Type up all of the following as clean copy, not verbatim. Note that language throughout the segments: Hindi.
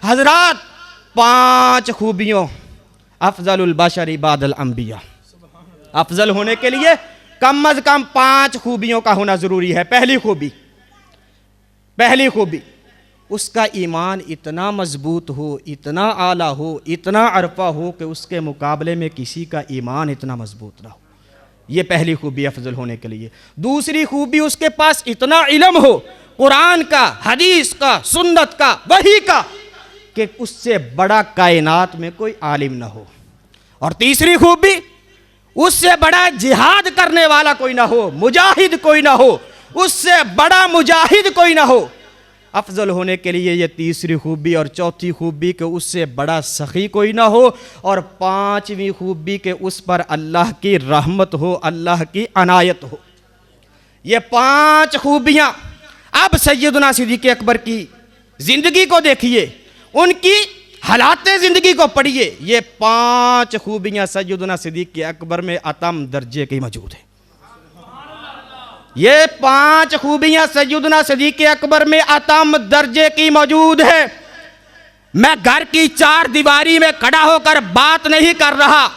हजरात 5 खूबियों अफजलुल बशरी बादल अंबिया, अफजल होने के लिए कम अज कम 5 खूबियों का होना जरूरी है। पहली खूबी उसका ईमान इतना मजबूत हो, इतना आला हो, इतना अरफा हो कि उसके मुकाबले में किसी का ईमान इतना मजबूत ना हो। ये पहली खूबी अफजल होने के लिए। दूसरी खूबी उसके पास इतना इल्म हो कुरान का, हदीस का, सुन्नत का, वही का, कि उससे बड़ा कायनात में कोई आलिम ना हो। और तीसरी खूबी उससे बड़ा जिहाद करने वाला कोई ना हो, मुजाहिद कोई ना हो, उससे बड़ा मुजाहिद कोई ना हो। अफजल होने के लिए ये तीसरी खूबी। और चौथी खूबी कि उससे बड़ा सखी कोई ना हो। और 5वीं खूबी कि उस पर अल्लाह की रहमत हो, अल्लाह की अनायत हो। ये 5 खूबियाँ। अब सैयदना सिद्दीक़ अकबर की ज़िंदगी को देखिए, उनकी हालात ज़िंदगी को पढ़िए। ये 5 खूबियाँ सैयदना सिद्दीक़ अकबर में अतम दर्जे की मौजूद है। ये 5 खूबियां सैयदना सिद्दीक़ अकबर में अतम दर्जे की मौजूद है। मैं घर की 4 दीवारी में खड़ा होकर बात नहीं कर रहा,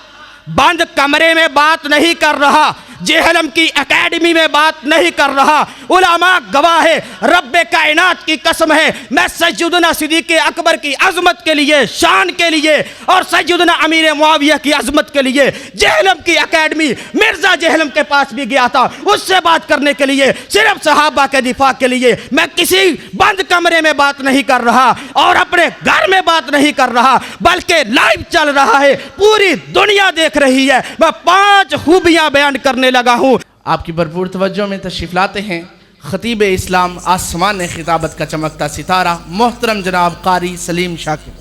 बंद कमरे में बात नहीं कर रहा, जेहलम की एकेडमी में बात नहीं कर रहा। उलमा गवाह है, रब्बे कायनात की कसम है, मैं सैयदना सिद्दीक़ अकबर की अजमत के लिए, शान के लिए और सैयदना अमीर मुआविया की अजमत के लिए जेहलम की एकेडमी मिर्जा जेहलम के पास भी गया था, उससे बात करने के लिए, सिर्फ सहाबा के दिफा के लिए। मैं किसी बंद कमरे में बात नहीं कर रहा और अपने घर में बात नहीं कर रहा, बल्कि लाइव चल रहा है, पूरी दुनिया देख रही है। मैं 5 खूबियां बयान करने लगा हूं। आपकी भरपूर तवज्जो में तशरीफ लाते हैं खतीब इस्लाम, आसमान खिताबत का चमकता सितारा, मोहतरम जनाब कारी सलीम शाकिर।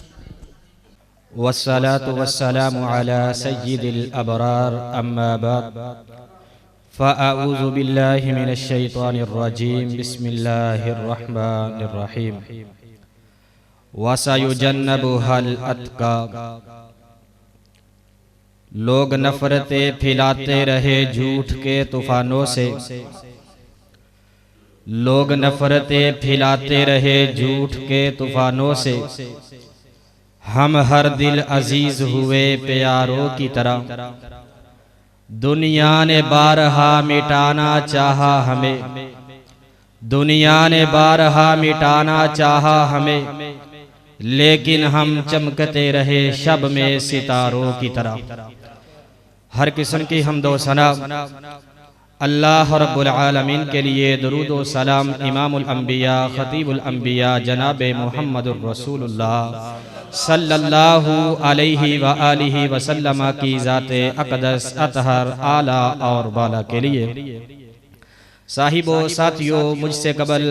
वस्सलातु वस्सलामु अला सय्यिदिल अबरार, अम्मा बाद, फ़अऊज़ु बिल्लाहि मिनश शैतानिर रजीम, बिस्मिल्लाहिर रहमानिर रहीम। वसयुजन्नबुहल अत्का। लोग नफरतें फैलाते रहे झूठ के तूफानों से, लोग नफरतें फैलाते रहे झूठ के तूफानों से। हम हर दिल अजीज हुए प्यारों की तरह, दुनिया ने बारहा मिटाना चाहा हमें, दुनिया ने बारहा मिटाना चाहा हमें, लेकिन हम चमकते रहे शब में सितारों की तरह। हर किस्म की हम्दो सना अल्लाह रब्बुल आलमीन के लिए। दुरूद व सलाम इमामुल अंबिया खतीबुल अंबिया जनाब मुहम्मदुर रसूलुल्लाह सल्लल्लाहु अलैहि व आलिहि वसल्लम की ज़ाते अक़दस अतहर आला और बाला के लिए। साहिबो साथियों, मुझसे कबल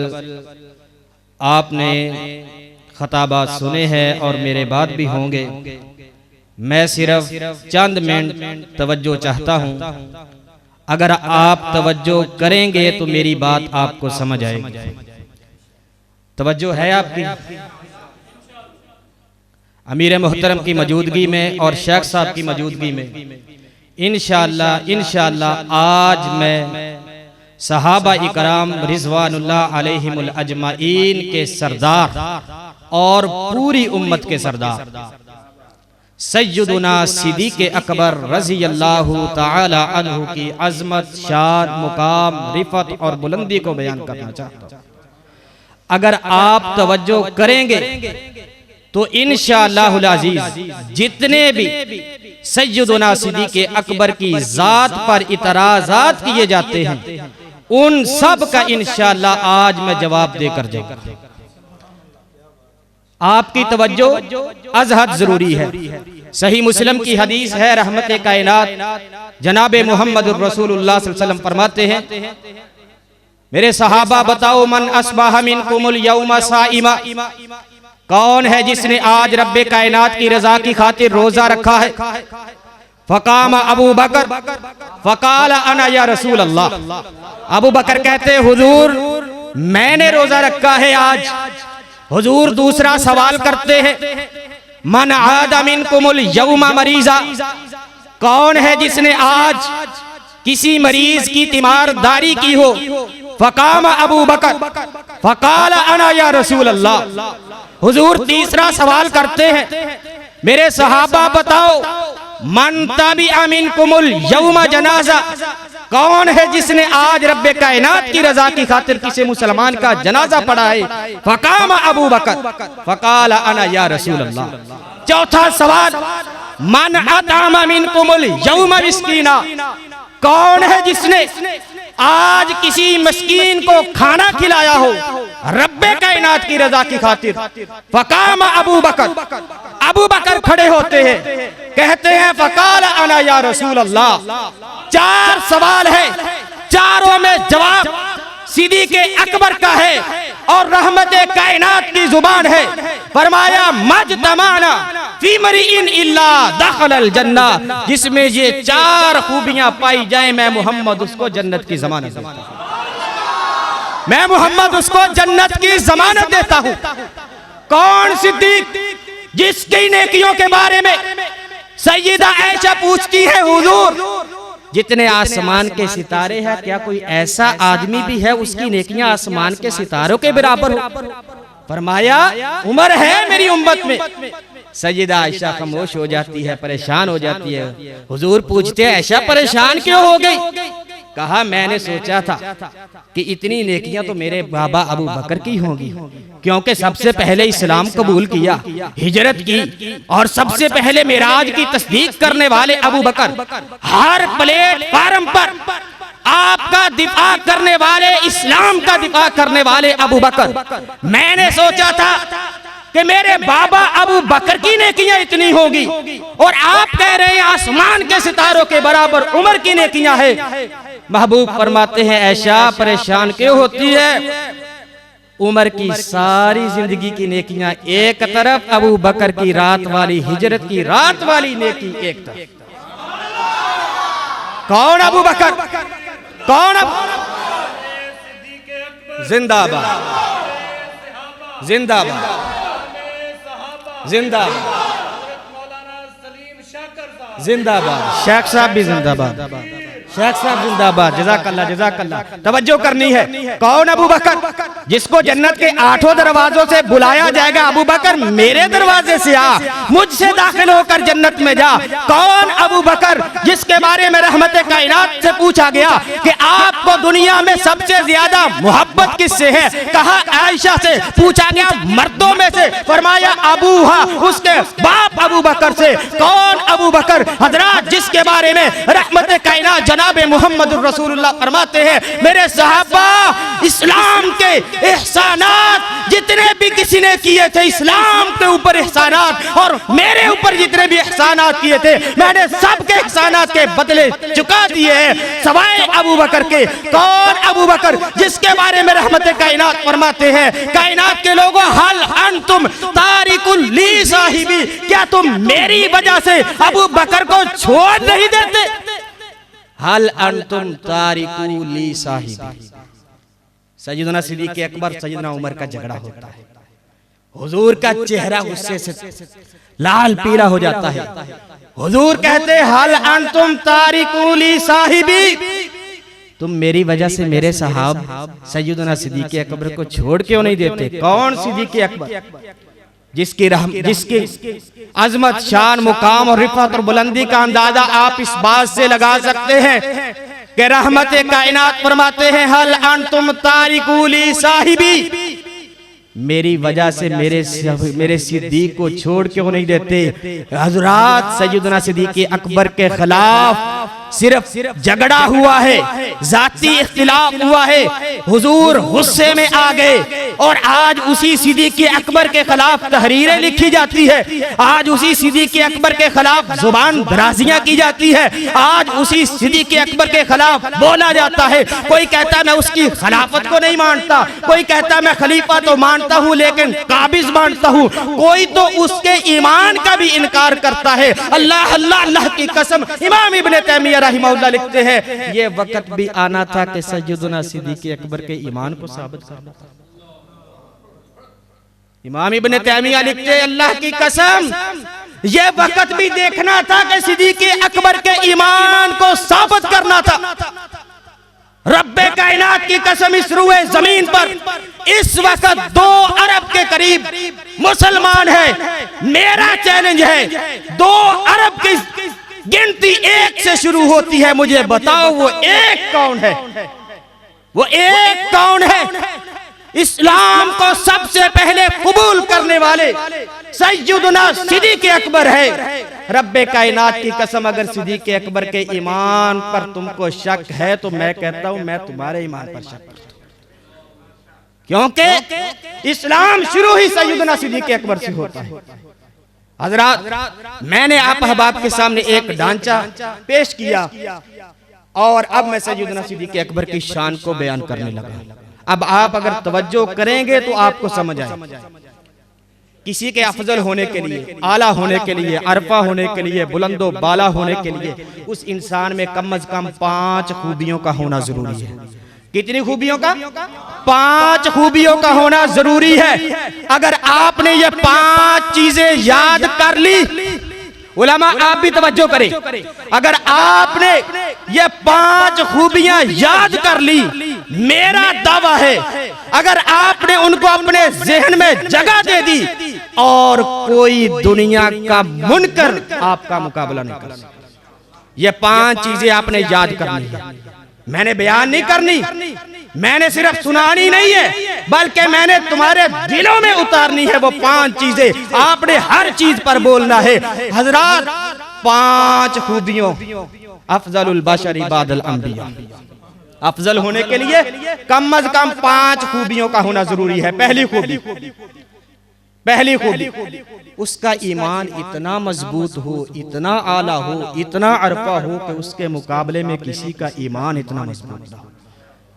आपने खताबात सुने हैं और मेरे बाद भी होंगे। मैं सिर्फ चंद मिनट तवज्जो चाहता हूं। अगर आप तवज्जो करेंगे तो मेरी बात आपको समझ आएगी। तवज्जो है आपकी? अमीर मोहतरम की मौजूदगी में और शेख साहब की मौजूदगी में इंशाअल्लाह आज मैं सहाबा इकराम रिज़वानुल्लाह अलैहिमुल अजमाइन के सरदार और पूरी उम्मत के सरदार सैयदना सिद्दीक़ अकबर रज़ियल्लाहु ताला अन्हु की अज़मत, शान, मुकाम, रिफ़त और बुलंदी को बयान करना चाहता हूँ। अगर आप तवज्जो करेंगे तो इंशाअल्लाहुल अज़ीज़ जितने भी सैयदना सिद्दीक़ अकबर की ज़ात पर इतराज़ात किए जाते हैं, उन सब का इंशाअल्लाह आज मैं जवाब देकर जाऊंगा। आपकी तवज्जो अज़हद जरूरी है। सही मुस्लिम की हदीस है, रहमत कायनात जनाब मुहम्मदुर रसूलुल्लाह सल्लल्लाहु अलैहि वसल्लम फरमाते हैं, मेरे सहाबा बताओ, मन अस्बाह मिनकुमुल यौमा साइमा, कौन है जिसने आज रब्बे कायनात की रजा की खातिर रोजा रखा है? फ़काम अबू बकर फ़काल अना या रसूल अल्लाह। अबू बकर कहते हुजूर मैंने रोजा रखा है आज। हुजूर दूसरा सवाल करते हैं, मन आदा मिनकुमुल यौमा मरीजा, कौन है जिसने आज किसी मरीज की तीमारदारी की हो? फ़काम अबू बकर फ़काल अना या रसूल अल्लाह। हुजूर तीसरा सवाल करते हैं, मेरे सहाबा बताओ, मन तबिअ मिनकुमुल यौमा जनाजा, कौन है जिसने आज रब्बे कायनात की रजा की खातिर किसी मुसलमान का जनाजा पढ़ा है? फकाम अबू बकर फकाल अना या रसूल अल्लाह। चौथा सवाल, मन अतामा मिनकुमुल यौमा मिस्कीना, कौन है जिसने आज किसी मस्कीन को खाना खिलाया हो रब्बे कायनात की रजा की खातिर? फकाम अबू बकर, अबू बकर खड़े होते हैं, कहते हैं फकाल अना या रसूल अल्लाह। चार सवाल है, चारों में जवाब सिद्दीक़ अकबर का है और रहमत कायनात की जुबान है। फरमाया मजतमाना फी मरीइन इल्ला दखलल जन्ना, जिसमें ये चार खूबियां पाई जाए मैं मोहम्मद उसको जन्नत की जमानत देता हूं, मैं मोहम्मद उसको जन्नत की जमानत देता हूं। कौन सिद्दीक जिसकी नेकियों के बारे में सैयदा आयशा पूछती है, हुजूर जितने आसमान के सितारे हैं क्या कोई ऐसा आदमी भी है उसकी नेकियां आसमान के सितारों के बराबर हो? फरमाया उमर है मेरी उम्मत में। सैयदा आयशा खामोश हो जाती है, परेशान हो जाती है। हुजूर पूछते हैं आयशा परेशान क्यों हो गई? कहा मैंने सोचा था कि इतनी नेकियां तो मेरे बाबा अबू बकर की होंगी, क्योंकि सबसे पहले इस्लाम कबूल किया, हिजरत की और सबसे पहले मेराज की तस्दीक करने वाले अबू बकर, हर प्लेटफार्म पर आपका दिफा करने वाले, इस्लाम का दिफा करने वाले अबू बकर। मैंने सोचा था कि मेरे बाबा अबू बकर की नेकियां इतनी होगी और आप कह रहे हैं आसमान के सितारों के बराबर उमर की नेकियां है। महबूब फरमाते हैं ऐशा परेशान क्यों होती है? उमर की सारी जिंदगी की नेकियां एक तरफ, अबू बकर की रात वाली हिजरत की रात वाली नेकी एक तरफ। कौन अबू बकर? कौन? जिंदाबाद जिंदाबाद जिंदाबाद जिंदाबाद। शेख साहब भी जिंदाबाद, शेख साहब जिंदाबाद। जज़ाकल्लाह जज़ाकल्लाह। तवज्जो करनी है। कौन अबू बकर जिसको जन्नत के 8 दरवाजों से बुलाया जाएगा, अबू बकर मेरे दरवाजे से आ, मुझसे दाखिल होकर जन्नत में जा। कौन अबू बकर जिसके बारे में रहमत कायनात से पूछा गया कि आपको दुनिया में सबसे ज्यादा मोहब्बत किससे है? कहा आयशा से। पूछा गया मर्दों में से, फरमाया अबूहा, उसके बाप अबू बकर से। कौन अबू बकर? हजरात जिसके बारे में रहमत कायनात जनाबे मोहम्मद रसूलुल्लाह फरमाते हैं मेरे सहाबा इस्लाम के एहसानात जितने भी किसी ने किए थे, इस्लाम के ऊपर एहसानात और मेरे ऊपर जितने भी एहसानात किए थे, मैंने सबके एहसानात के बदले चुका दिए हैं सवाए अबू बकर के। कौन अबू बकर जिसके बारे में रहमत कायनात फरमाते हैं कायनात के लोगों हल अंतुम तारिकुल ली साहिबी, क्या तुम मेरी वजह से अबू बकर को छोड़ नहीं देते? हल अंतुम तारिकू ली साहिबी। सैयदना सिद्दीक़ अकबर सैयदना उमर का झगड़ा होता है, हुजूर का चेहरा गुस्से से लाल पीला हो जाता है। हुजूर कहते हल अंतुम तारिकू ली साहिबी, तुम मेरी वजह से मेरे साहब सैयदना सिद्दीक़ अकबर को छोड़ क्यों नहीं देते? कौन सिद्दीक़ अकबर जिसकी अजमत शान मुकाम और रिफत और बुलंदी का अंदाजा आप इस बात से लगा सकते हैं कि रहमत कायनात फरमाते हैं हल अंतुम तारिकूली साहिबी, मेरी वजह से मेरे सिद्दीक को छोड़ क्यों नहीं देते? हजरात सैयदना सिद्दीक़ अकबर के खिलाफ सिर्फ झगड़ा हुआ है, जाती इख्तिलाफ हुआ है, हुजूर गुस्से में आ गए और आज उसी सिद्दीक़ अकबर के खिलाफ तहरीरें लिखी जाती है, आज उसी सिद्दीक़ अकबर के खिलाफ जुबान दराजियां की जाती है, आज उसी सिद्दीक़ अकबर के खिलाफ बोला जाता है। कोई कहता है मैं उसकी खिलाफत को नहीं मानता, कोई कहता है मैं खलीफा तो मानता हूं लेकिन काबिज मानता हूं, कोई तो उसके ईमान का भी इनकार करता है। अल्लाह अल्लाह अल्लाह की कसम, इमाम इब्ने तैमिया रहमहुल्लाह लिखते हैं ये वक्त भी आना था कि सैयदना सिद्दीक़ अकबर के ईमान को साबित करना था। इमाम इब्ने तैमिया लिखते हैं अल्लाह की कसम ये वक्त भी देखना था कि सिद्दीक़ अकबर के ईमान को साबित करना था। रब्बे कायनात की कसम इस रुए जमीन पर इस वक्त 2 अरब के करीब मुसलमान है। मेरा चैलेंज है 2 अरब की गिनती 1 से शुरू होती है, मुझे बताओ वो 1 कौन है? वो 1 कौन है? इस्लाम को सबसे पहले कबूल करने वाले सैयदना सिद्दीक़ अकबर है। रब्बे कायनात की कसम, अगर सिद्दीक़ अकबर के ईमान पर तुमको शक है तो मैं कहता हूं मैं तुम्हारे ईमान पर शक करता हूं, क्योंकि इस्लाम शुरू ही सैयदना सिद्दीक़ अकबर से होता है। हजरात, मैंने आप अहबाब के सामने एक ढांचा पेश किया और अब मैं सैयदना सिद्दीक़ अकबर की शान को बयान करने लगा। अब आप अगर तवज्जो करेंगे तो आपको समझ आए, किसी के अफजल होने के लिए, आला होने के लिए, अरफा होने के लिए, बुलंदो बाला होने के लिए उस इंसान में कम से कम 5 खूबियों का होना जरूरी है। कितनी खूबियों का? 5 खूबियों का होना जरूरी है। अगर आपने ये 5 चीजें याद कर ली, उलमा आप भी तवज्जो करें, अगर आपने ये 5 खूबियां याद कर ली, मेरा दावा है अगर आपने उनको अपने ज़हन में जगह दे दी और कोई दुनिया का मुनकर आपका मुकाबला नहीं कर सकता। ये 5 चीजें आपने याद करनी है। मैंने बयान नहीं करनी, मैंने सिर्फ सुनानी नहीं है, बल्कि मैंने तुम्हारे दिलों में उतारनी है। वो 5 चीजें आपने हर चीज पर बोलना है। हजरात, 5 खूबियों अफजलुल बशरी बादल अंबिया, अफजल होने के लिए कम से कम 5 खूबियों का होना जरूरी है। पहली खूबी उसका ईमान इतना मजबूत हो, इतना आला हो, इतना अरफा हो कि उसके मुकाबले में किसी का ईमान इतना मजबूत ना हो।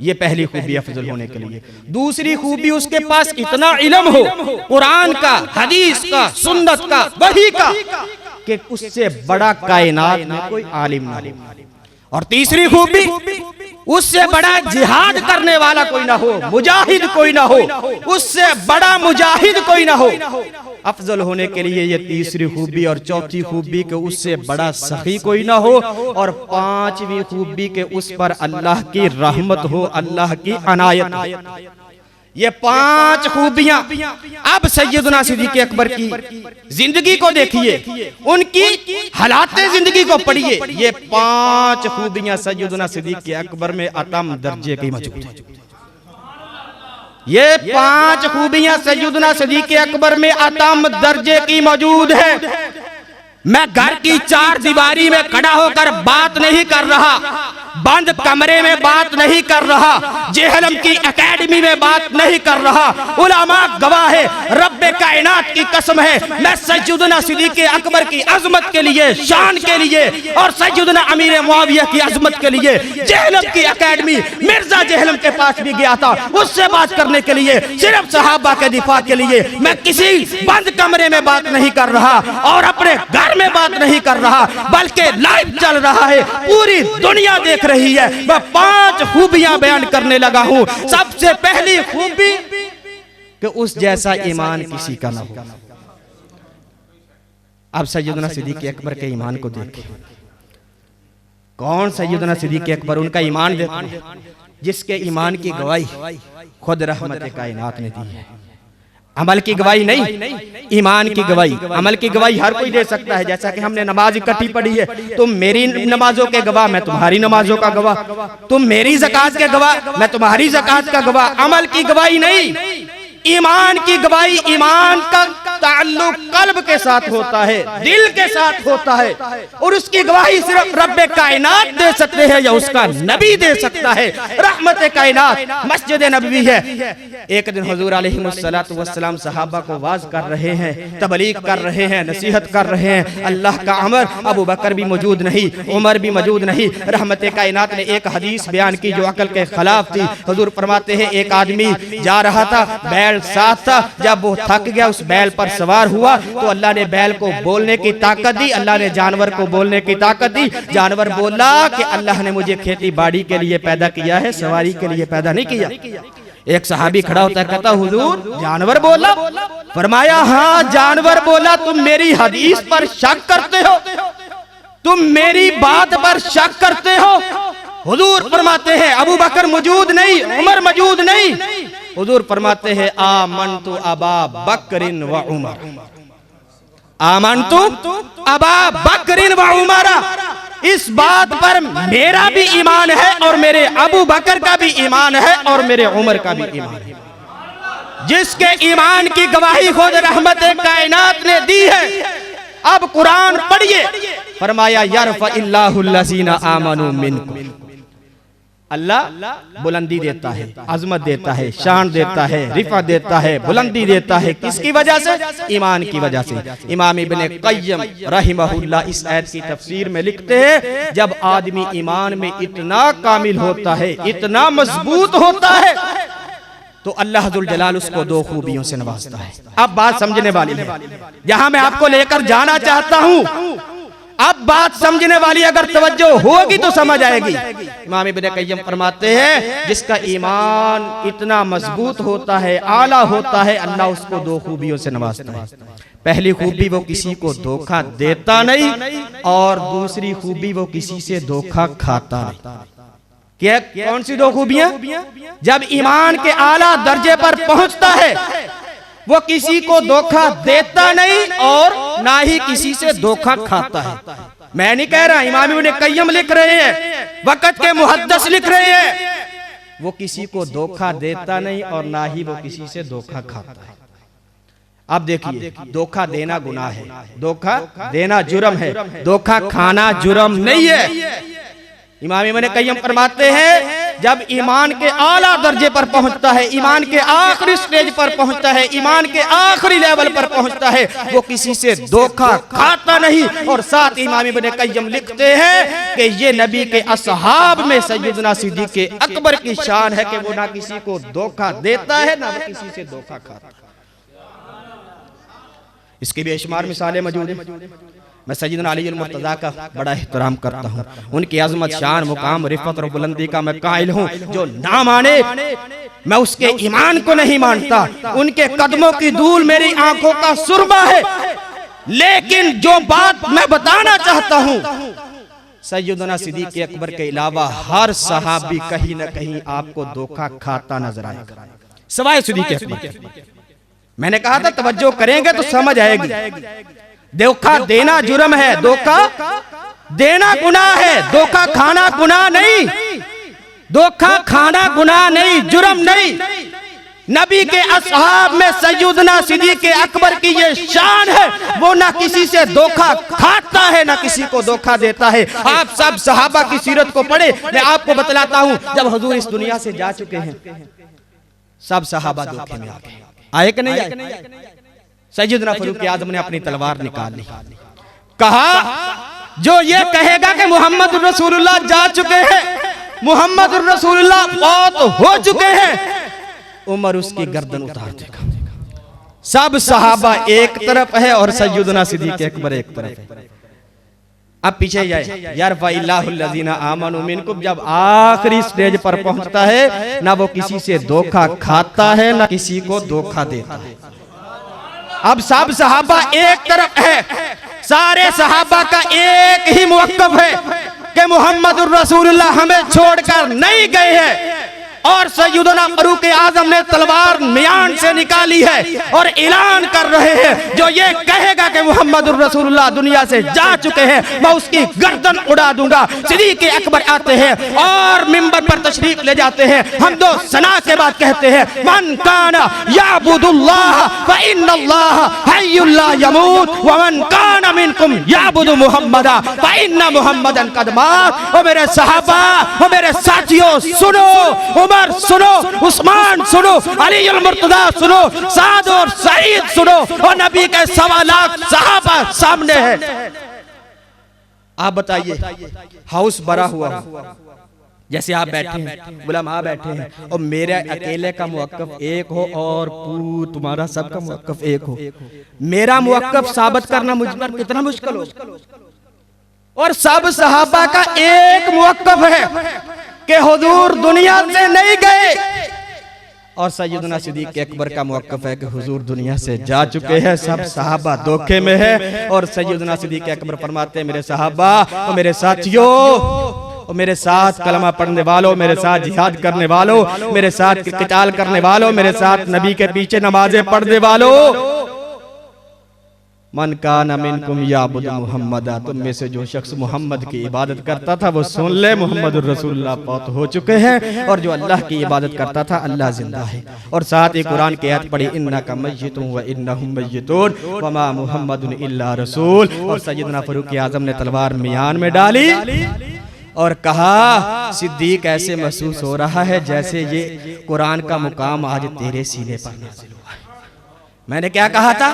ये पहली खूबी अफजल होने के लिए। दूसरी खूबी उसके पास इतना इल्म हो कुरान का, हदीस का, सुन्नत का, वही का, कि उससे बड़ा कायनात में कोई आलिम ना हो। और तीसरी खूबी उससे बड़ा जिहाद करने वाला कोई ना हो, मुजाहिद कोई ना हो, उससे बड़ा मुजाहिद कोई ना हो। अफजल होने के लिए ये तीसरी खूबी। और चौथी खूबी के उससे बड़ा सखी कोई ना हो। और 5वीं खूबी के उस पर अल्लाह की रहमत हो, अल्लाह की अनायत हो। ये 5 खूबियां। अब सैयदना सिद्दीक़ अकबर की जिंदगी को देखिए, उनकी हालाते जिंदगी को पढ़िए। ये 5 खूबियां सैयदना सिद्दीक़ अकबर में अतम दर्जे की मौजूद है। ये 5 खूबियां सैयदना सिद्दीक़ अकबर में अतम दर्जे की मौजूद है। मैं घर की 4 दीवारी में खड़ा होकर बात नहीं कर रहा, बंद कमरे में बात नहीं कर रहा, जेहलम की एकेडमी में बात नहीं कर रहा। उलमा गवाह है, रब्बे कायनात की कसम है, मैं सैयदना सिद्दीक़ अकबर की अजमत के लिए, शान के लिए और सैयदना अमीर मुआविया की अजमत के लिए जेहलम की एकेडमी, मिर्जा जेहलम के पास भी गया था, उससे बात करने के लिए, सिर्फ सहाबा के दिफा के लिए। मैं किसी बंद कमरे में बात नहीं कर रहा और अपने घर में बात नहीं कर रहा, बल्कि लाइव चल रहा है, पूरी दुनिया देख रही है। मैं 5 खूबियां बयान करने लगा हूं। सबसे पहली खूबी कि उस जैसा ईमान किसी का ना हो। अब सैयदना सिद्दीक़ अकबर के ईमान को देखें। कौन सैयदना सिद्दीक़ अकबर? उनका ईमान देखिए, जिसके ईमान की गवाही खुद रहमत कायनात ने दी है। अमल की गवाही नहीं, ईमान की गवाही। अमल की गवाही हर कोई दे सकता है। जैसा कि हमने नमाज इकट्ठी पढ़ी है, तुम मेरी नमाजों के गवाह, मैं तुम्हारी नमाजों का गवाह। तुम मेरी ज़कात के गवाह, मैं तुम्हारी ज़कात का गवाह। अमल की गवाही नहीं, ईमान की गवाही। ईमान का ताल्लुक कल्ब के साथ होता है, दिल के साथ होता है, और उसकी गवाही सिर्फ रब्बे कायनात दे सकते हैं या उसका नबी दे सकता है। रहमत कायनात मस्जिद नबवी है। एक दिन हुजूर अलैहिस्सलातु वस्सलाम सहाबा को वाज कर रहे हैं, तबलीग कर रहे हैं, नसीहत कर रहे हैं। अल्लाह का अमर, अबू बकर भी मौजूद नहीं, उमर भी मौजूद नहीं। रहमत कायनात ने एक हदीस बयान की जो अकल के खिलाफ थी। हुजूर फरमाते हैं, एक आदमी जा रहा था, बैल साथ था, जब वो थक गया उस बैल पर सवार हुआ तो अल्लाह ने बैल को बोलने की ताकत दी, अल्लाह ने जानवर को बोलने की ताकत दी। जानवर बोला कि अल्लाह ने मुझे खेती बाड़ी के लिए पैदा किया है, सवारी के लिए पैदा नहीं किया। एक सहाबी खड़ा होता है, कहता हुजूर जानवर बोला? फरमाया हाँ जानवर बोला। तुम मेरी हदीस पर शक करते हो, तुम मेरी बात पर शक करते हो। हुजूर फरमाते हैं, अबू बकर मौजूद नहीं, उमर मौजूद नहीं, हुजूर फरमाते हैं आमनतु अबा बकरिन व उमर, आमनतु अबा बकरिन व उमर, इस बात पर मेरा भी ईमान है और मेरे अबू बकर का भी ईमान है और मेरे उमर का भी ईमान है। जिसके ईमान की गवाही खुद रहमत कायनात ने दी है। अब कुरान पढ़िए, फरमाया यरफ़इल्लाहुल्लज़ीना आमनू मिनकुम, अल्लाह बुलंदी देता है, अजमत देता है, शान देता है, रिफा देता है, बुलंदी देता है। किसकी वजह से? ईमान की वजह से। इमाम इब्ने क़य्यम रहमहुल्लाह इस आयत की तफसीर में लिखते हैं, जब आदमी ईमान में इतना कामिल होता है, इतना मजबूत होता है, तो अल्लाह जुल जलाल उसको दो खूबियों से नवाजता है। अब बात समझने वाली है, यहां मैं आपको लेकर जाना चाहता हूं। अब बात समझने वाली अगर तवज्जो होगी तो समझ आएगी। इमाम इब्ने क़य्यम फरमाते हैं, जिसका ईमान इतना मजबूत होता है, आला होता है, अल्लाह उसको दो खूबियों से नवाजता है। पहली खूबी, वो किसी को धोखा देता नहीं, और दूसरी खूबी, वो किसी से धोखा खाता नहीं। क्या कौन सी दो खूबियां? जब ईमान के आला दर्जे पर पहुंचता है, वो किसी को धोखा देता नहीं और ना ही किसी से धोखा खाता है। मैं नहीं कह रहा, इमाम इब्ने क़य्यम लिख रहे हैं, वक़्त के मुहद्दिस लिख रहे हैं, वो किसी को धोखा देता नहीं और ना ही वो किसी से धोखा खाता है। अब देखिए, धोखा देना गुनाह है, धोखा देना जुर्म है, धोखा खाना जुर्म नहीं है। इमाम इब्ने क़य्यम फरमाते हैं, जब ईमान के आला दर्जे पर पहुंचता है, ईमान के आखिरी स्टेज पर पहुंचता है, ईमान के आखिरी लेवल पर पहुंचता है, वो किसी से धोखा खाता नहीं। और साथ इमाम इब्ने क़य्यम लिखते हैं कि ये नबी के असहाब में सैयदना सिद्दीक़ अकबर की शान है कि वो ना किसी को धोखा देता है, ना वो किसी से धोखा खाता है। इसकी बेशुमार मिसालें मौजूद हैं। मैं सैयदना अली मुर्तज़ा का बड़ा एहतराम करता हूँ, उनकी अज़मत, शान, मुकाम, रिफ़त और बुलंदी का मैं कायल हूँ। जो ना माने, मैं उसके ईमान को नहीं मानता। उनके कदमों की धूल मेरी आंखों का सुरमा है। लेकिन जो बात मैं बताना चाहता हूँ, सैयदना सिद्दीक़ अकबर के अलावा हर सहाबी कहीं न कहीं आपको धोखा खाता नजर आएगा, सिवाय सिद्दीक़ अकबर। मैंने कहा था तवज्जो करेंगे तो समझ आएगी। धोखा देना जुर्म है, धोखा देना गुनाह है, धोखा खाना गुनाह नहीं, धोखा खाना गुनाह नहीं, जुर्म नहीं। नबी के असहाब में सैयदना सिद्दीक़ अकबर की ये शान है, वो ना किसी से धोखा खाता है, ना किसी को धोखा देता है। आप सब सहाबा की सीरत को पढ़े। मैं आपको बतलाता हूँ, जब हुजूर इस दुनिया से जा चुके हैं, सब सहाबा धोखे में आ गए। आए कि नहीं आए? सैयदना फारूक आज़म ने अपनी तलवार निकाल ली, कहा जो ये कहेगा कि मोहम्मद रसूलुल्लाह जा चुके हैं, मोहम्मद रसूलुल्लाह मौत हो चुके हैं, उमर उसकी गर्दन उतार देगा। सब सहाबा एक तरफ है और सैयदना सिद्दीक़ अकबर एक तरफ है। अब पीछे जाए, यरफ़इल्लाहुल्लज़ीना आमनू मिनकुम, जब आखिरी स्टेज पर पहुंचता है, ना वो किसी से धोखा खाता है, ना किसी को धोखा देता है। अब सब सहाबा एक तरफ है, सारे सहाबा का एक ही मुवक्क़फ़ है कि मोहम्मद रसूलुल्लाह हमें छोड़कर नहीं गए हैं। और सैयदना फारूक आज़म ने तलवार मियान से निकाली है और ऐलान कर रहे हैं, जो ये कहेगा कि मोहम्मद रसूलुल्लाह दुनिया से जा चुके हैं, मैं उसकी गर्दन उड़ा दूंगा। सिद्दीक़ अकबर आते हैं और मिंबर पर तशरीफ ले जाते हैं। हम दो सना के बाद कहते हैं, मन काना याबुदुल्लाह फ इन्नल्लाह हय्युन ला यमूत व मन काना मिनकुम याबुदु मुहम्मदा फ इन्न मुहम्मदन कद मात। ओ मेरे सहाबा, ओ मेरे साथियों, सुनो, उमर सुनो, उस्मान सुनो, अली मुर्तज़ा सुनो, साद और सईद सुनो, और नबी के 1.25 लाख सहाबा सामने है। आप बताइए, हाउस भरा हुआ, जैसे आप बैठे हैं, उलमा बैठे हैं, और मेरे अकेले का मुवक्क़फ़ एक हो और तुम्हारा सबका मुवक्क़फ़ एक हो, मेरा मुवक्क़फ़ साबित करना मुझ पर कितना मुश्किल हो। और सब सहाबा का एक मुवक्क़फ़ है कि हुजूर दुनिया से नहीं गए, और सैयदना सिद्दीक़ अकबर का मुवक्क़फ़ है कि हुजूर दुनिया से जा चुके हैं। सब सहाबा धोखे में है, और सैयदना सिद्दीक़ अकबर फरमाते हैं, मेरे सहाबा और मेरे साथियों, और मेरे साथ कलमा पढ़ने वालों, मेरे साथ जिहाद करने वालों, मेरे साथ क़िताल करने वालों, मेरे साथ नबी के पीछे नमाजें पढ़ने वालों, मन काना मिनकुम याबुदु मुहम्मदा, तुम में से जो शख्स मोहम्मद की इबादत करता था वो सुन ले, मोहम्मद रसूलुल्लाह फौत हो चुके हैं, और जो अल्लाह की इबादत करता था अल्लाह जिंदा है। और साथ ही कुरान की आयत पढ़ी, इन्नका मय्यितुन व इन्नहुम मय्यितून वमा मुहम्मदुन इल्ला रसूल। और सैयदना फारूक आज़म ने तलवार मियान में डाली और कहा, सिद्दीक ऐसे महसूस हो रहा है जैसे ये कुरान का मुकाम आज तेरे सीने पर नाज़िल हुआ है। मैंने क्या कहा था,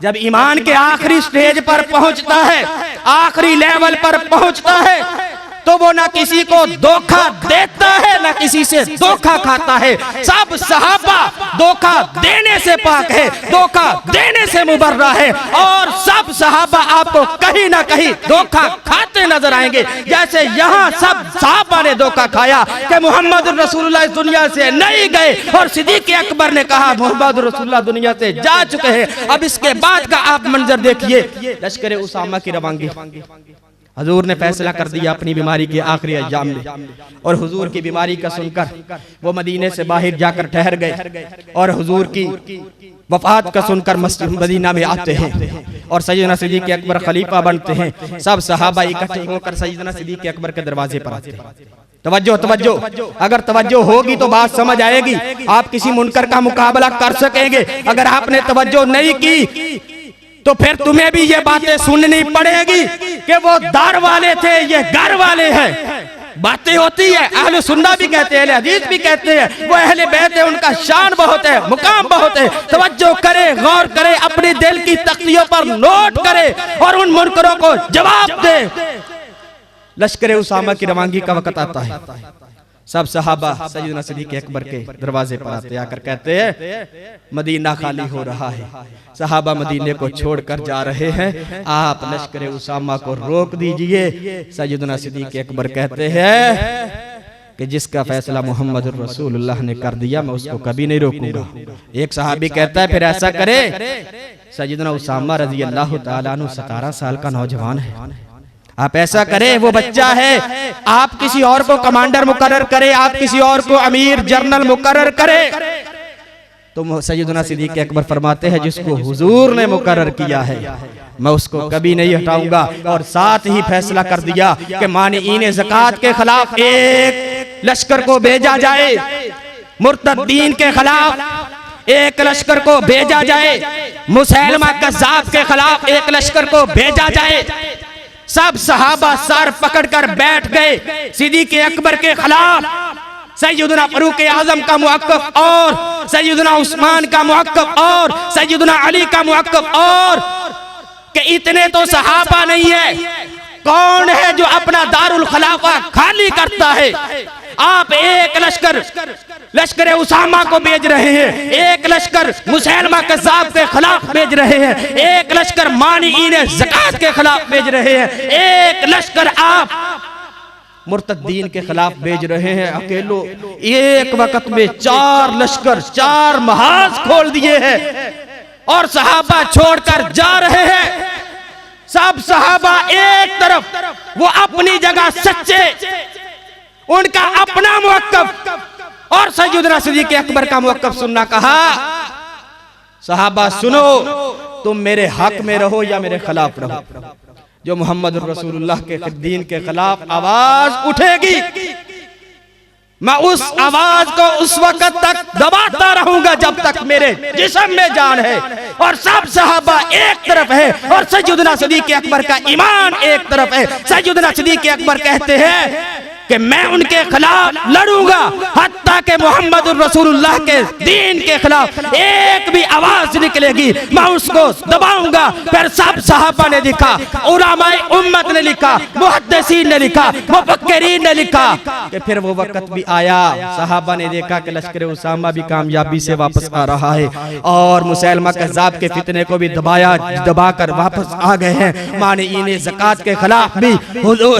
जब ईमान के आखिरी स्टेज पर पहुंचता है, आखिरी लेवल पर पहुंचता है, तो वो ना किसी को धोखा देता है ना किसी से धोखा खाता है। सब सहाबा धोखा देने से पाक है, धोखा देने से मुबर्रा है, और सब सहाबा आपको कहीं ना कहीं धोखा खाते नजर आएंगे। जैसे यहाँ सब सहाबा ने धोखा खाया कि मोहम्मद रसूलुल्लाह इस दुनिया से नहीं गए, और सिद्दीक़ अकबर ने कहा मोहम्मद रसूलुल्लाह दुनिया से जा चुके हैं। अब इसके बाद का आप मंजर देखिए, लश्कर उसामा की रवानगी। हुजूर ने फैसला कर दिया अपनी बीमारी के आखिरी अय्याम में, और हुजूर की बीमारी का सुनकर वो मदीने से बाहर जाकर ठहर गए, और हुजूर की वफात का सुनकर मस्जिद मदीना में आते हैं, और सैयदना सिद्दीक़ अकबर खलीफा बनते हैं। सब सहाबा इकट्ठे होकर सैयदना सिद्दीक़ अकबर के दरवाजे पर आते हैं। तवज्जो तवज्जो, अगर तवज्जो होगी तो बात समझ आएगी, आप किसी मुनकर का मुकाबला कर सकेंगे। अगर आपने तवज्जो नहीं की तो फिर तुम्हें भी ये बातें सुननी पड़ेगी कि वो दार वाले थे, ये घर वाले हैं। बातें होती है, अहले सुन्ना भी कहते हैं, अहले हदीस भी कहते हैं, वो अहले बैत है, उनका शान बहुत है, मुकाम बहुत है। तवज्जो करे, गौर करे, अपने दिल की तख्तियों पर नोट करे और उन मुनकरों को जवाब दे। लश्कर उसामा की रवानगी का वक्त आता है, सब सहाबा सैयदना सिद्दीक़ अकबर के दरवाजे पर आते, आकर कहते हैं मदीना खाली हो रहा है, सहाबा मदीने को छोड़कर जा रहे हैं, आप लश्कर उसामा को रोक दीजिए। सैयदना सिद्दीक़ अकबर कहते हैं कि जिसका फैसला मोहम्मद रसूलुल्लाह ने कर दिया मैं उसको कभी नहीं रोकूंगा। एक सहाबी कहता है फिर ऐसा करे, सैयदना उसामा रज़ी अल्लाह तआला अन्हु 17 साल का नौजवान है, आप ऐसा करें, वो बच्चा है, आप किसी और को कमांडर मुकर्रर करें, आप किसी और को अमीर जनरल मुकर्रर करें। तो सैयदना सिद्दीक़ अकबर फरमाते हैं जिसको हुजूर ने मुकर्रर किया है मैं उसको कभी नहीं हटाऊंगा। और साथ ही फैसला कर दिया कि मानिईन ज़कात के खिलाफ एक लश्कर को भेजा जाए, मुर्तद्दीन के खिलाफ एक लश्कर को भेजा जाए, मुसैलमा कज़्ज़ाब के खिलाफ एक लश्कर को भेजा जाए। सब सहाबा सर पकड़कर बैठ गए। सिद्दीक़ अकबर के खिलाफ सैयदना फारूक आज़म का मुअक्कफ और सैयदना उस्मान का मुअक्कफ और सैयदना अली का मुअक्कफ, और कि इतने तो सहाबा नहीं है, कौन है जो अपना दारुल खिलाफा खाली करता है। आप एक लश्कर उसामा को भेज रहे हैं, एक लश्कर मुसैलमा कज़्ज़ाब के खिलाफ भेज रहे हैं, एक लश्कर मानिईन ज़कात के खिलाफ भेज रहे हैं, एक लश्कर आप मुर्तद्दीन के खिलाफ भेज रहे हैं। अकेलो एक वक्त में 4 लश्कर 4 महाज खोल दिए हैं और सहाबा छोड़कर जा रहे हैं। सब सहाबा एक तरफ, वो अपनी जगह सच्चे, उनका अपना मुअक्कफ, और सैयदना सिद्दीक़ अकबर का मुअक्कफ सुनना कहा। सहाबा सुनो, तुम मेरे हक में रहो या मेरे खिलाफ रहो, जो मोहम्मद रसूलुल्लाह के दीन के खिलाफ आवाज उठेगी मैं उस आवाज को उस वक्त तक दबाता रहूंगा जब तक मेरे जिस्म में जान है। और सब सहाबा एक तरफ है और सैयदना सिद्दीक़ अकबर का ईमान एक तरफ है। सैयदना सिद्दीक़ अकबर कहते हैं कि मैं उनके खिलाफ लड़ूंगा, हत्ता के मोहम्मद रसूलुल्लाह के दीन के खिलाफ एक भी आवाज निकलेगी मैं उसको दबाऊंगा। फिर सब सहाबा ने लिखा, उलमाए उम्मत ने लिखा, मुहद्दिसीन ने लिखा, मुफक्किरीन ने लिखा कि फिर वो वक्त भी आया, सहाबा ने देखा कि लश्कर उसामा भी कामयाबी से वापस आ रहा है और मुसैलमा कज़्ज़ाब के फितने को भी दबाकर वापस आ गए हैं। मानिईन ज़कात के खिलाफ भी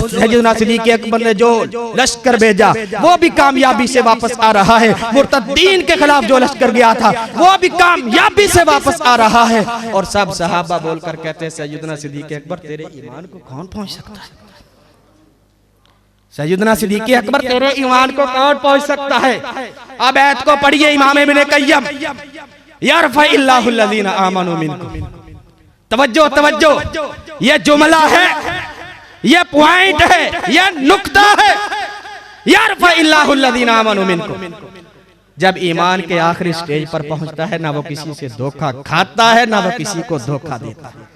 सैयदना सिद्दीक़ अकबर ने जो लश्कर भेजा वो भी कामयाबी से वापस आ रहा है। मुर्तद्दीन के खिलाफ जो लश्कर गया था वो भी कामयाबी से वापस आ रहा है। और सब सहाबा बोलकर कहते हैं सैयदना सिद्दीक़ अकबर तेरे ईमान को कौन पहुंच सकता है। सैयदना सिद्दीक़ अकबर तेरे ईमान को कौन पहुंच सकता है। अब ऐत को पढ़िए इमाम इब्न क़य्यम, यरफ़इल्लाहु अल्लज़ीना आमनू मिनकुम। तवज्जो तवज्जो, ये जुमला है, ये पॉइंट है, ये नुक्ता है। यरफ़इल्लाहु अल्लज़ीना आमनू मिनकुम। जब ईमान के आखिरी स्टेज पर पहुंचता है, ना वो किसी से धोखा खाता है, ना वो किसी को धोखा देता है।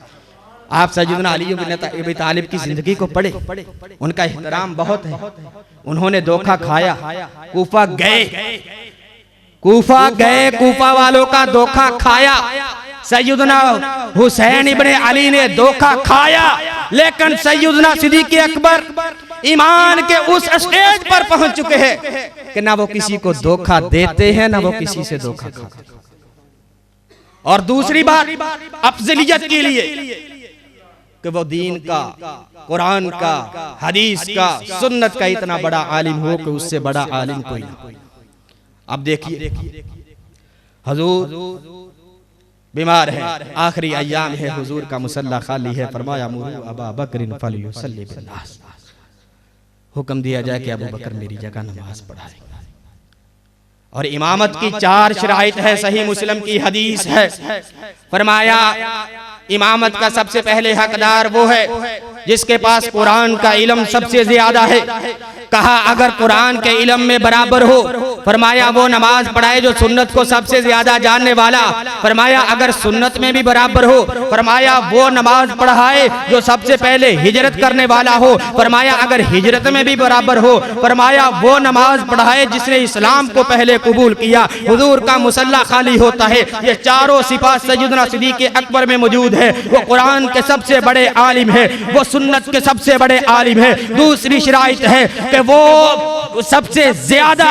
आप सैयदना अली इब्न अबी तालिब की जिंदगी को पढ़े, उनका एहतराम बहुत है। उन्होंने धोखा खाया, कूफा गए, कूफा वालों का धोखा खाया। सैयदना हुसैन इब्ने अली ने धोखा खाया, लेकिन सैयदना सिद्दीक़ अकबर ईमान के उस स्टेज पर पहुंच चुके हैं कि ना वो किसी को धोखा देते हैं, ना वो किसी से धोखा खाते हैं। और दूसरी बात अफजलियत के लिए कि वो दीन का, कुरान का, हदीस का, सुन्नत का इतना बड़ा आलिम हो कि उससे बड़ा आलिम कोई नहीं। अब देखिए हुजूर बीमार है, आखिरी अय्याम है, हुजूर का मुसल्ला खाली है। फरमाया मुरू अबा बकरिन फलयुसल्ली बिन्नास, हुक्म दिया जाए कि अबू बकर मेरी जगह नमाज पढ़ाए। और इमामत की 4 शराइत है, सही मुस्लिम की हदीस है। फरमाया इमामत का सबसे पहले हकदार वो है जिसके पास कुरान का इल्म सबसे ज्यादा है। कहा अगर कुरान के इल्म में बराबर हो, फरमाया वो नमाज पढ़ाए जो सुन्नत को सबसे ज्यादा जानने वाला। फरमाया अगर सुन्नत में भी बराबर हो, फरमाया वो नमाज पढ़ाए जो सबसे पहले हिजरत करने वाला हो। फरमाया अगर हिजरत में भी बराबर हो, फरमाया वो नमाज पढ़ाए जिसने इस्लाम को पहले कबूल किया। हुजूर का मुसल्ला खाली होता है। ये चारों सिफात सैयदना सिद्दीक़ अकबर में मौजूद है। वो कुरान के सबसे बड़े आलिम है, वो सुन्नत के सबसे बड़े आलिम है। दूसरी शराइत है कि वो सबसे ज्यादा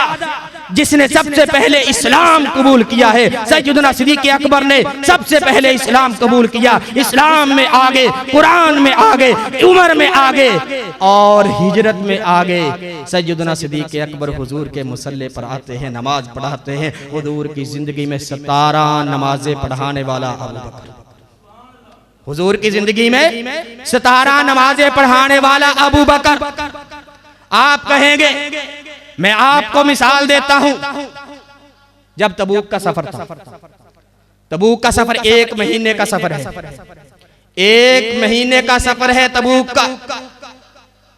जिसने सबसे पहले इस्लाम कबूल किया है। सैयदना सिद्दीक़ अकबर ने सबसे पहले इस्लाम कबूल किया, इस्लाम में आगे, कुरान में आगे, उम्र में आगे और हिजरत में आगे। सैयदना सिद्दीक़ अकबर हुजूर के मुसल्ले पर आते हैं, नमाज पढ़ाते हैं। हुजूर की जिंदगी में 17 नमाजें पढ़ाने वाला अबू बकर, हुजूर की जिंदगी में 17 नमाजें पढ़ाने वाला अबू बकर। आप कहेंगे मैं आपको मिसाल देता हूं, जब तबूक का सफर था, तबूक का सफर 1 महीने का सफर है, 1 महीने का सफर है तबूक का।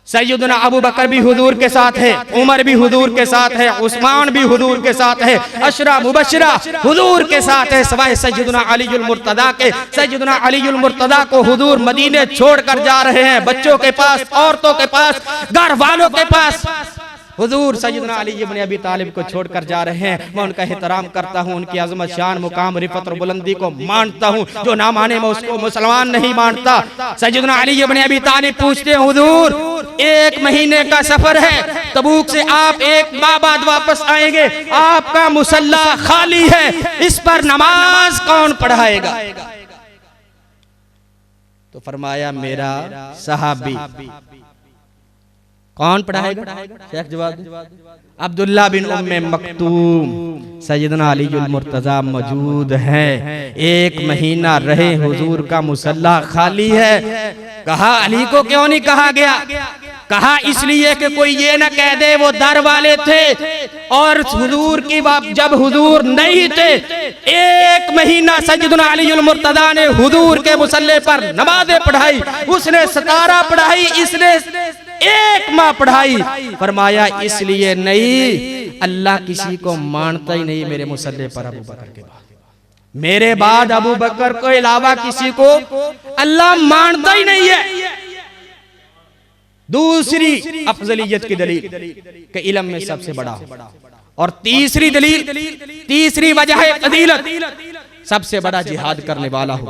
सैयदना अबू बकर भी हुजूर के साथ है, उमर भी हुजूर के साथ है, उस्मान भी हुजूर के साथ है, अशरा मुबशरा हुजूर के साथ है, सवाए सैयदना अलीउल मुर्तदा के। सैयदना अलीउल मुर्तदा को हुजूर मदीने छोड़कर जा रहे हैं, बच्चों के पास, औरतों के पास, घर वालों के पास। हुजूर सैयदना अली इब्न अबी तालिब को छोड़कर जा रहे हैं। मैं उनका एहतराम करता हूँ, उनकी अज़मत, शान, मुकाम, रिफत और बुलंदी को मानता हूँ। जो ना माने मैं उसको मुसलमान नहीं मानता। सैयदना अली इब्न अबी तालिब पूछते हैं हुजूर 1 महीने का सफर है, तबूक से आप 1 माह बाद वापस आएंगे, आपका मुसल्ला खाली है, इस पर नमाज कौन पढ़ाएगा? तो फरमाया मेरा सहाबी। कौन पढ़ाएगा? शेख जवाब अब्दुल्ला बिन उम्मे मक्तूम। सैयदना अलीउल मुर्तजा मौजूद हैं, 1 महीना रहे, हुजूर का मुसल्ला खाली है। कहा अली को क्यों नहीं कहा गया? कहा इसलिए कि कोई ये ना कह दे वो दर वाले थे और हुजूर की जब हुजूर नहीं थे, 1 महीना सैयदना अलीउल मुर्तजा ने हुजूर के मुसल्ले पर नमाजें पढ़ाई। उसने 17 पढ़ाई, इसने 1 माह पढ़ाई। फरमाया इसलिए नहीं, अल्लाह किसी को मानता ही नहीं मेरे मुसल्ले पर अबू बकर के बाद, मेरे बाद अबू बकर को अलावा किसी को अल्लाह मानता ही नहीं है। दूसरी अफजलियत की दलील कि इल्म में सबसे बड़ा हो। और तीसरी दलील, तीसरी वजह फजीलत, सबसे बड़ा जिहाद करने वाला हो।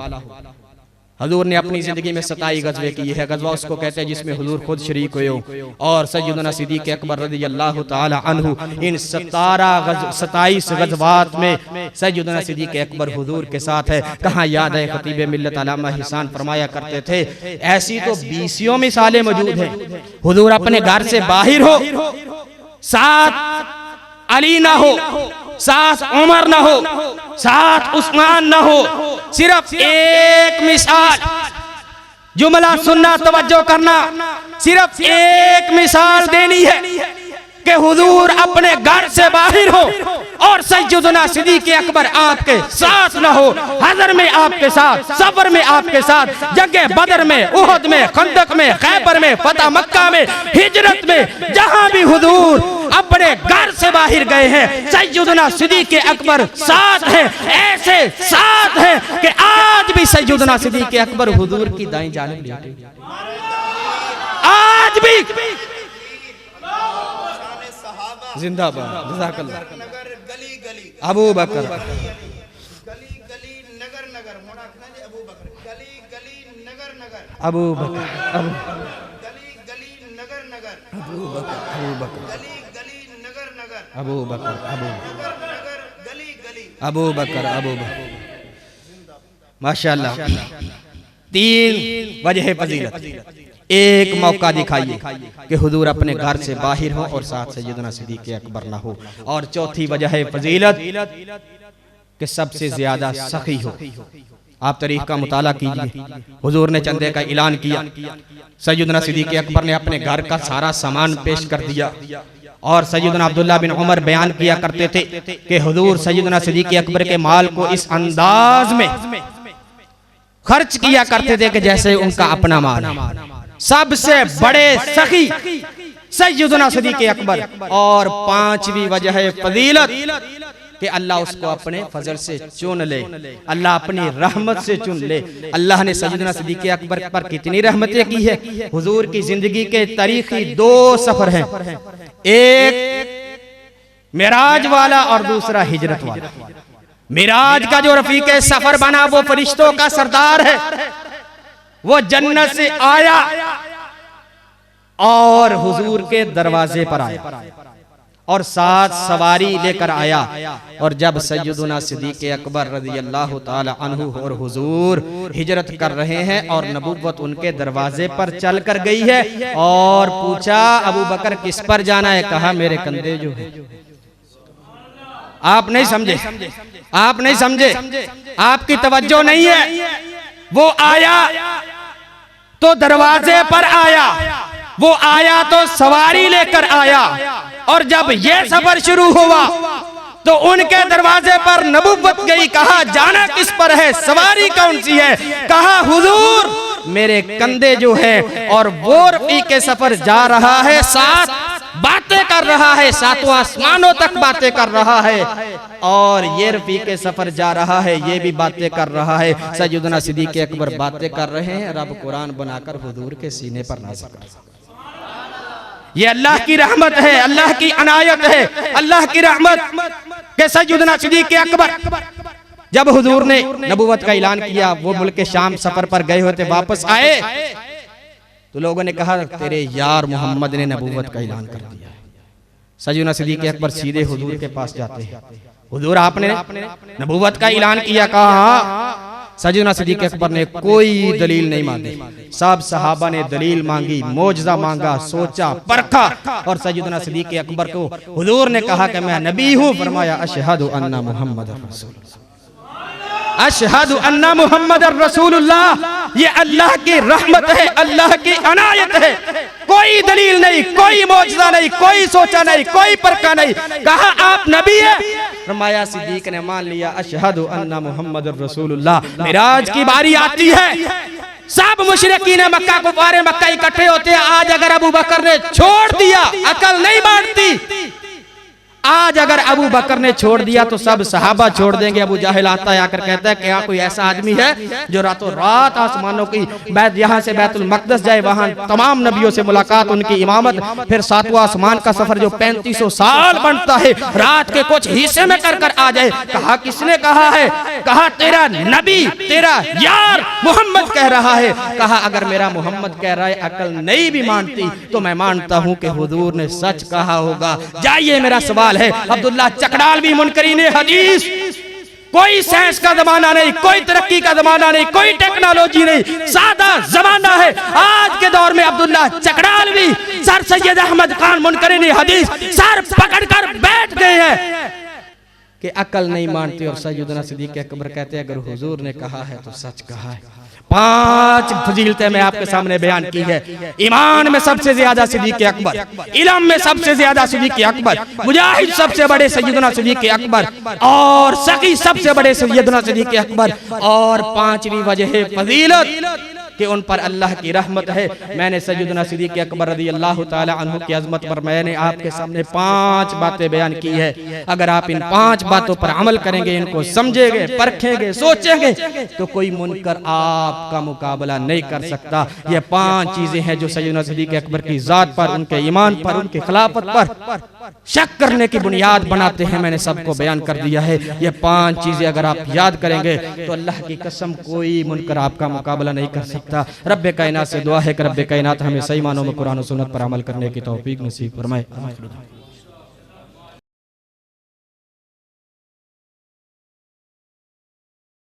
हुजूर ने अपनी जिंदगी में 27 गज़वे किए हैं। गज़वा उसको कहते हैं जिसमें हुजूर खुद शरीक हुए हो। और सैयदना सिद्दीक़ अकबर रज़ियल्लाहु ताला अन्हु इन 27 गज़वात में सैयदना सिद्दीक़ अकबर हुजूर के साथ है। कहाँ याद है खतीब मिल्लत अल्लामा हिसान फरमाया करते थे, ऐसी तो 20 मिसालें मौजूद हैं। हुजूर अपने घर से बाहर हो, साथ अली ना हो, साथ उमर ना हो, साथ उस्मान ना हो, सिर्फ एक मिसाल जुमला सुनना, तवज्जो करना। सिर्फ एक मिसाल देनी है कि हुजूर अपने घर से बाहर हो और सैयदना सिद्दीक़ अकबर आपके साथ न हो, हज़र में आपके साथ, सफर में आपके साथ, जंगे बदर में, उहद में, खंदक में, खैबर में, फतह मक्का में, हिजरत में, जहां भी हुजूर अपने घर से बाहर गए हैं, सैयदना सिद्दीक़ अकबर साथ हैं। ऐसे साथ हैं कि आज भी सैयदना सिद्दीक़ अकबर हुजूर की दाईं जानिब लेटे, आज भी जिंदाबाद। जज़ाकल्लाह। गली गली अबू बकर, गली गली नगर नगर मोड़ा अबू बकर, गली गली नगर नगर अबू बकर, गली गली नगर नगर अबू बकर, अबू बकर, गली गली नगर नगर अबू बकर, नगर नगर गली गली अबू बकर, अबू बकर। माशाअल्लाह। 3 वजह फजीलत। एक मौका दिखाइए कि हुजूर अपने घर से बाहर हो और साथ सैयदना सिद्दीक़ अकबर ना हो। और चौथी वजह है फजीलत कि सबसे ज्यादा सखी हो। आप तारीख का मुताला कीजिए, हुजूर ने चंदे का ऐलान किया, सैयदना सिद्दीक़ अकबर ने अपने घर का सारा सामान पेश कर दिया। और सैयदना अब्दुल्ला बिन उमर बयान किया करते थे कि हुजूर सैयदना सिद्दीक़ अकबर के माल को इस अंदाज में खर्च किया करते थे कि जैसे उनका अपना माल। सबसे बड़े सखी सैयदना सिद्दीक़ अकबर। और 5वीं वजह है फजीलत कि अल्लाह उसको अपने फजल से चुन ले, अल्लाह अपनी रहमत से चुन ले। अल्लाह ने सैयदना सिद्दीक़ अकबर पर कितनी रहमतें की है। हुजूर की जिंदगी के तारीखी 2 सफर हैं, एक मेराज वाला और दूसरा हिजरत वाला। मेराज का जो रफीक सफर बना वो फरिश्तों का सरदार है, वो जन्नत से आया और हुजूर के दरवाजे पर आया और साथ सवारी लेकर आया। और जब सैयदना सिद्दीक़ अकबर रज़ियल्लाहु ताला अन्हु और हुजूर हिजरत कर रहे हैं और नबुव्वत उनके दरवाजे पर चल कर गई है और पूछा अबू बकर किस पर जाना है, कहा मेरे कंधे जो है। आप नहीं समझे, आप नहीं समझे, आपकी तवज्जो नहीं है। वो आया तो दरवाजे पर आया, वो आया तो सवारी लेकर आया। और जब ये सफर शुरू हुआ तो उनके दरवाजे पर नबुव्वत गई। कहा जाना किस पर है, सवारी कौन सी है? कहा हुजूर मेरे कंधे जो है। और वो रफीक सफर जा रहा है, साथ बातें कर रहा है, 7वां आसमानों तक बातें कर रहा है। और ये रफीक सफर जा रहा है, ये भी बातें कर रहा है। सैयदना सिद्दीक़ अकबर बातें कर रहे हैं, रब कुरान बनाकर हुजूर के सीने पर नाज़िल कर। ये अल्लाह की रहमत है, अल्लाह की अनायत है, अल्लाह की रहमत के सैयदना सिद्दीक़ अकबर जब हुजूर ने नबुव्वत का ऐलान किया, वो मुल्क शाम सफर पर गए होते, वापस आए तो लोगों ने कहा तेरे यार मोहम्मद ने नबुव्वत का ऐलान कर दिया। सैयदना सिद्दीक़ अकबर सीधे हुजूर के पास जाते हैं, हुजूर आपने नबुव्वत का ऐलान किया। कहा सैयदना सिद्दीक़ अकबर ने कोई दलील नहीं मांगी, सब सहाबा ने दलील मांगी, मौजज़ा मांगा, सोचा, परखा। और सैयदना सिद्दीक़ अकबर को हुजूर ने कहा कि मैं नबी हूँ। फरमाया अशहदु अन्ना मुहम्मदर रसूलुल्लाह, अशहदु अन्ना मुहम्मदर रसूलुल्लाह। ये अल्लाह की रहमत है, अल्लाह की अनायत है। कोई दलील नहीं, कोई मौजज़ा नहीं, कोई सोचा नहीं, कोई परखा नहीं। कहा आप नबी है? फरमाया सिद्दीक ने मान लिया अशहदु अन्ना मुहम्मदुर रसूलुल्लाह। मिराज की बारी आती है, सब मुशरिकीन मक्का कुफारे मक्का इकट्ठे होते हैं। आज अगर अबू बकर ने छोड़ दिया, अकल नहीं मानती, आज अगर अबू बकर ने छोड़ दिया तो सब सहाबा छोड़ देंगे। अबू जाहिल आता है, आकर कहता है क्या कोई ऐसा आदमी है जो रातों रात आसमानों की बैत यहाँ से बैतुल मक़दस जाए, वहां तमाम नबियों से मुलाकात, उनकी इमामत, फिर 7वां आसमान का सफर जो 3500 साल बनता है, रात के कुछ हिस्से में कर कर आ जाए। कहा किसने कहा है? कहा तेरा नबी, तेरा यार मोहम्मद कह रहा है। कहा अगर मेरा मोहम्मद कह रहा है, अकल नहीं भी मानती तो मैं मानता हूं कि हुजूर ने सच कहा होगा। जाइए, मेरा सवाल है। अब्दुल्ला चकड़ालवी मुनकरीन हदीस, कोई साइंस का जमाना नहीं, कोई तरक्की का जमाना नहीं, कोई टेक्नोलॉजी नहीं, सादा जमाना है। आज के दौर में अब्दुल्ला चकड़ालवी, सर सैयद अहमद खान मुनकरीन हदीस सर पकड़कर बैठ गए हैं। कि अकल नहीं मानते। और सैयदना सिद्दीक़ अकबर कहते हैं अगर हुजूर ने कहा है तो सच कहा है। 5 फजीलतें मैं आपके सामने बयान की है। ईमान में सबसे ज्यादा सिद्दीक़ अकबर, इल्म में सबसे ज्यादा सिद्दीक़ अकबर, मुजाहिद सबसे बड़े सैयदना सिद्दीक़ अकबर, और सकी सबसे बड़े सैयदना सिद्दीक़ अकबर। और 5वीं वजह फजीलत कि उन पर अल्लाह की रहमत है। मैंने सैयदना सिद्दीक़ अकबर रज़ी अल्लाह ताला अन्हु की अज़मत पर मैंने आपके सामने 5 बातें बयान की है। अगर आप इन 5 बातों पर अमल करेंगे, इनको समझेंगे, परखेंगे, सोचेंगे, तो कोई मुनकर आपका मुकाबला नहीं कर सकता। ये 5 चीजें हैं जो सैयदना सिद्दीक़ अकबर की जात पर, उनके ईमान पर, उनके खिलाफत पर शक करने की बुनियाद बनाते हैं। मैंने सबको बयान कर दिया है। ये 5 चीजें अगर आप याद करेंगे तो अल्लाह की कसम कोई मुनकर आपका मुकाबला नहीं कर सकता। रब्बे कायनात से दुआ है कि रब्बे कायनात हमें सही मानों में कुरान और सुन्नत पर अमल करने की तौफीक नसीब फरमाए।